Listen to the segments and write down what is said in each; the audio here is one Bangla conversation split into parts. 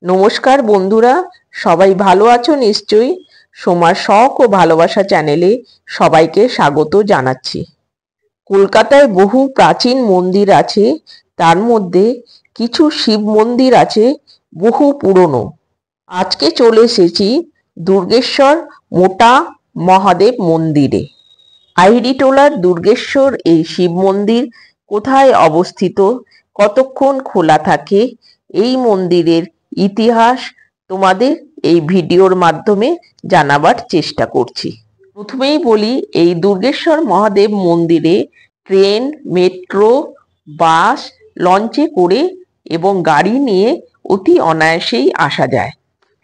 নমস্কার বন্ধুরা, সবাই ভালো আছো নিশ্চয়ই। সোমার শখ ও ভালোবাসা চ্যানেলে সবাইকে স্বাগত জানাচ্ছি। কলকাতায় বহু প্রাচীন মন্দির আছে, তার মধ্যে কিছু শিব মন্দির আছে বহু পুরনো। আজকে চলে এসেছি দুর্গেশ্বর মোটা মহাদেব মন্দিরে। আহিরিটোলার দুর্গেশ্বর এই শিব মন্দির কোথায় অবস্থিত, কতক্ষণ খোলা থাকে, এই মন্দিরের ইতিহাস তোমাদের এই ভিডিওর মাধ্যমে জানাবার চেষ্টা করছি। প্রথমেই বলি, এই দুর্গেশ্বর মহাদেব মন্দিরে ট্রেন, মেট্রো, বাস, লঞ্চে করে এবং গাড়ি নিয়ে অতি অনায়াসেই আসা যায়।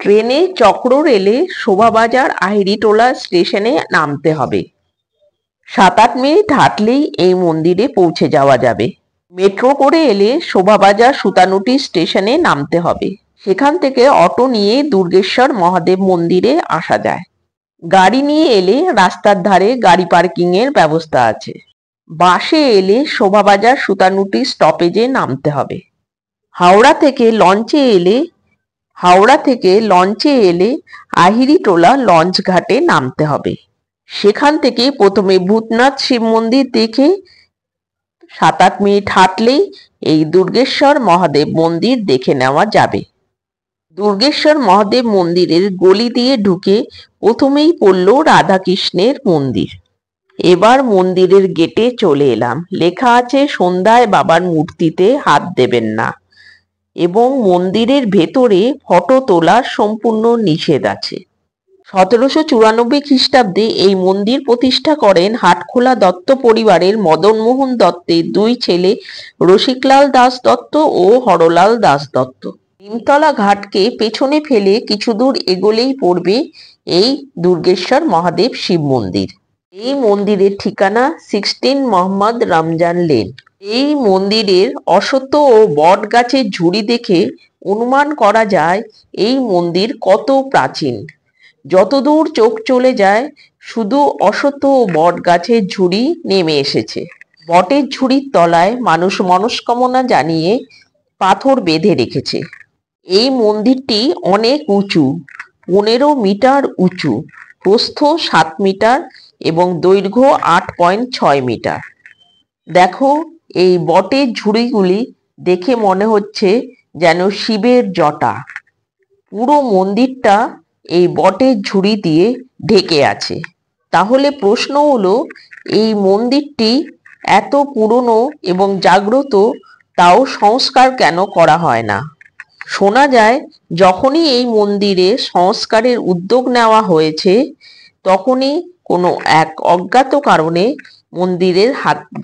ট্রেনে চক্র রেলে শোভাবাজার আহিরিটোলা স্টেশনে নামতে হবে। 7-8 মিনিট হাঁটলেই এই মন্দিরে পৌঁছে যাওয়া যাবে। মেট্রো করে এলে শোভাবাজার সুতানুটি স্টেশনে নামতে হবে। সেখান থেকে অটো নিয়ে দুর্গেশ্বর মহাদেব মন্দিরে আসা যায়। গাড়ি নিয়ে এলে রাস্তার ধারে গাড়ি পার্কিং এর ব্যবস্থা আছে। বাসে এলে শোভাবাজার সুতানুটি স্টপেজে নামতে হবে। হাওড়া থেকে লঞ্চে এলে আহিরিটোলা লঞ্চ ঘাটে নামতে হবে। সেখান থেকে প্রথমে ভূতনাথ শিব মন্দির দেখে 7-8 মিনিট হাঁটলেই এই দুর্গেশ্বর মহাদেব মন্দির দেখে নেওয়া যাবে। দুর্গেশ্বর মহাদেব মন্দিরের গলি দিয়ে ঢুকে প্রথমেই পড়ল রাধাকৃষ্ণের মন্দির। এবার মন্দিরের গেটে চলে এলাম। লেখা আছে সন্ধ্যায় বাবার মূর্তিতে হাত দেবেন না এবং মন্দিরের ভেতরে ফটো তোলার সম্পূর্ণ নিষেধ আছে। 1794 খ্রিস্টাব্দে এই মন্দির প্রতিষ্ঠা করেন হাটখোলা দত্ত পরিবারের মদনমোহন দত্তের 2 ছেলে রসিকলাল দাস দত্ত ও হরলাল দাস দত্ত। নিমতলা ঘাটকে পেছনে ফেলে কিছু দূর এগোলেই পড়বে এই দুর্গেশ্বর মহাদেব শিব মন্দির। এই মন্দিরের ঠিকানা 16 মোহাম্মদ রমজান লেন। এই মন্দিরের অশ্বত্থ ও বট গাছের ঝুড়ি দেখে অনুমান করা যায় এই মন্দির কত প্রাচীন। যতদূর চোখ চলে যায় শুধু অশ্বত্থ ও বট গাছের ঝুড়ি নেমে এসেছে। বটের ঝুড়ির তলায় মানুষ মনস্কামনা জানিয়ে পাথর বেঁধে রেখেছে। এই মন্দিরটি অনেক উঁচু, 15 মিটার উঁচু, প্রস্থ 7 মিটার এবং দৈর্ঘ্য 8.6 মিটার। দেখো, এই বটের ঝুড়িগুলি দেখে মনে হচ্ছে যেন শিবের জটা। পুরো মন্দিরটা এই বটের ঝুড়ি দিয়ে ঢেকে আছে। তাহলে প্রশ্ন হলো, এই মন্দিরটি এত পুরনো এবং জাগ্রত, তাও সংস্কার কেন করা হয় না? শোনা যায় যখনই এই মন্দিরে সংস্কারের উদ্যোগ নেওয়া হয়েছে তখনই কোনো এক অজ্ঞাত কারণে মন্দিরের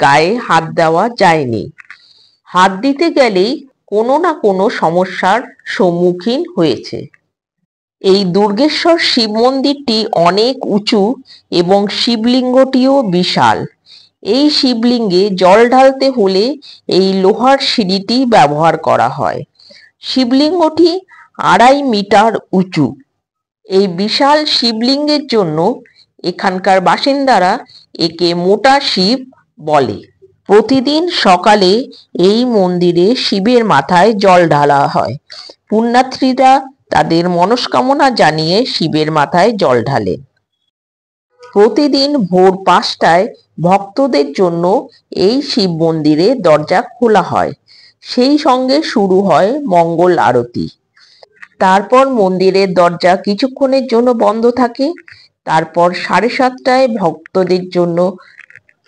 গায়ে হাত দেওয়া যায়নি। হাত দিতে গেলেই কোনো না কোনো সমস্যার সম্মুখীন হয়েছে। এই দুর্গেশ্বর শিব মন্দিরটি অনেক উঁচু এবং শিবলিঙ্গটিও বিশাল। এই শিবলিঙ্গে জল ঢালতে হলে এই লোহার সিঁড়িটি ব্যবহার করা হয়। শিবলিঙ্গটি 2.5 মিটার উঁচু। এই বিশাল শিবলিঙ্গের জন্য এখানকার বাসিন্দারা একে মোটা শিব বলে। প্রতিদিন সকালে এই মন্দিরে শিবের মাথায় জল ঢালা হয়। পুণ্যার্থীরা তাদের মনস্কামনা জানিয়ে শিবের মাথায় জল ঢালে। প্রতিদিন ভোর 5টায় ভক্তদের জন্য এই শিব মন্দিরে দরজা খোলা হয়। সেই সঙ্গে শুরু হয় মঙ্গল আরতি। তারপর মন্দিরের দরজা কিছুক্ষণের জন্য বন্ধ থাকে। তারপর 7:30টায় ভক্তদের জন্য,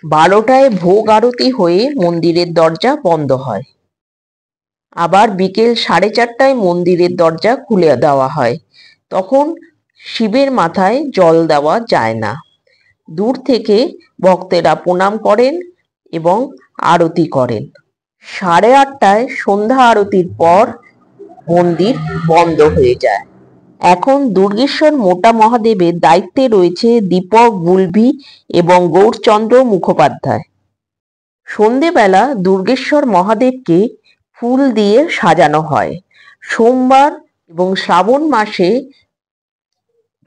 12টায় ভোগ আরতি হয়ে মন্দিরের দরজা বন্ধ হয়। আবার বিকেল 4:30টায় মন্দিরের দরজা খুলে দেওয়া হয়। তখন শিবের মাথায় জল দেওয়া যায় না। দূর থেকে ভক্তেরা প্রণাম করেন এবং আরতি করেন। 8:30টায় সন্ধ্যা আরতির পর মন্দির বন্ধ হয়ে যায়। এখন দুর্গেশ্বর মোটা মহাদেবের দায়িত্বে রয়েছে দীপক বুলভি এবং গৌরচন্দ্র মুখোপাধ্যায়। সন্ধেবেলা দুর্গেশ্বর মহাদেবকে ফুল দিয়ে সাজানো হয়। সোমবার এবং শ্রাবণ মাসে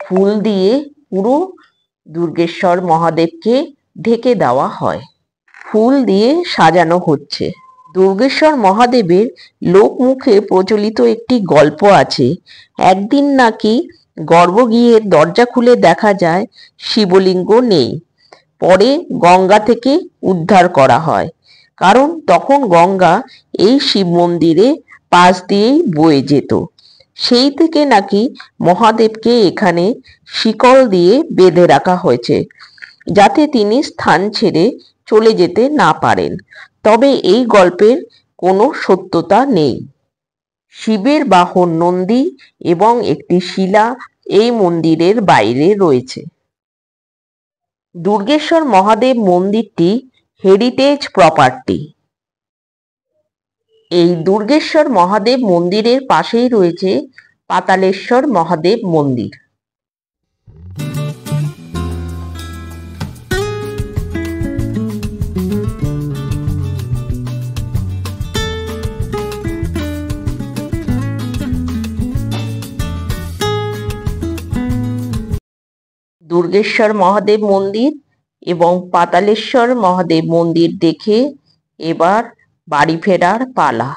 ফুল দিয়ে পুরো দুর্গেশ্বর মহাদেবকে ঢেকে দেওয়া হয়। ফুল দিয়ে সাজানো হচ্ছে। দুর্গেশ্বর মহাদেবের লোকমুখে প্রচলিত একটি গল্প আছে। একদিন নাকি গর্ভগৃহের দরজা খুলে দেখা যায় শিবলিঙ্গ নেই। পরে গঙ্গা থেকে উদ্ধার করা হয়, কারণ তখন গঙ্গা এই শিব মন্দিরে পাশ দিয়েই বয়ে যেত। সেই থেকে নাকি মহাদেবকে এখানে শিকল দিয়ে বেঁধে রাখা হয়েছে, যাতে তিনি স্থান ছেড়ে চলে যেতে না পারেন। তবে এই গল্পের কোনো সত্যতা নেই। শিবের বাহন নন্দী এবং একটি শিলা এই মন্দিরের বাইরে রয়েছে। দুর্গেশ্বর মহাদেব মন্দিরটি হেরিটেজ প্রপার্টি। এই দুর্গেশ্বর মহাদেব মন্দিরের পাশেই রয়েছে পাতালেশ্বর মহাদেব মন্দির। দুর্গেশ্বর মহাদেব মন্দির এবং পাতালেশ্বর মহাদেব মন্দির দেখে এবার বাড়ি ফেরার পালা।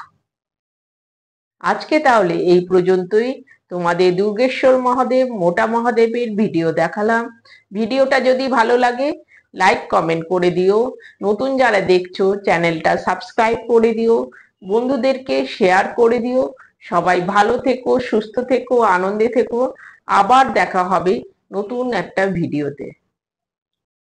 আজকে তাহলে এই পর্যন্তই। তোমাদের দুর্গেশ্বর মহাদেব মোটা মহাদেবের ভিডিও দেখালাম। ভিডিওটা যদি ভালো লাগে লাইক কমেন্ট করে দিও। নতুন যারা দেখছো চ্যানেলটা সাবস্ক্রাইব করে দিও, বন্ধুদেরকে শেয়ার করে দিও। সবাই ভালো থেকো, সুস্থ থেকো, আনন্দে থেকো। আবার দেখা হবে নতুন একটা ভিডিওতে।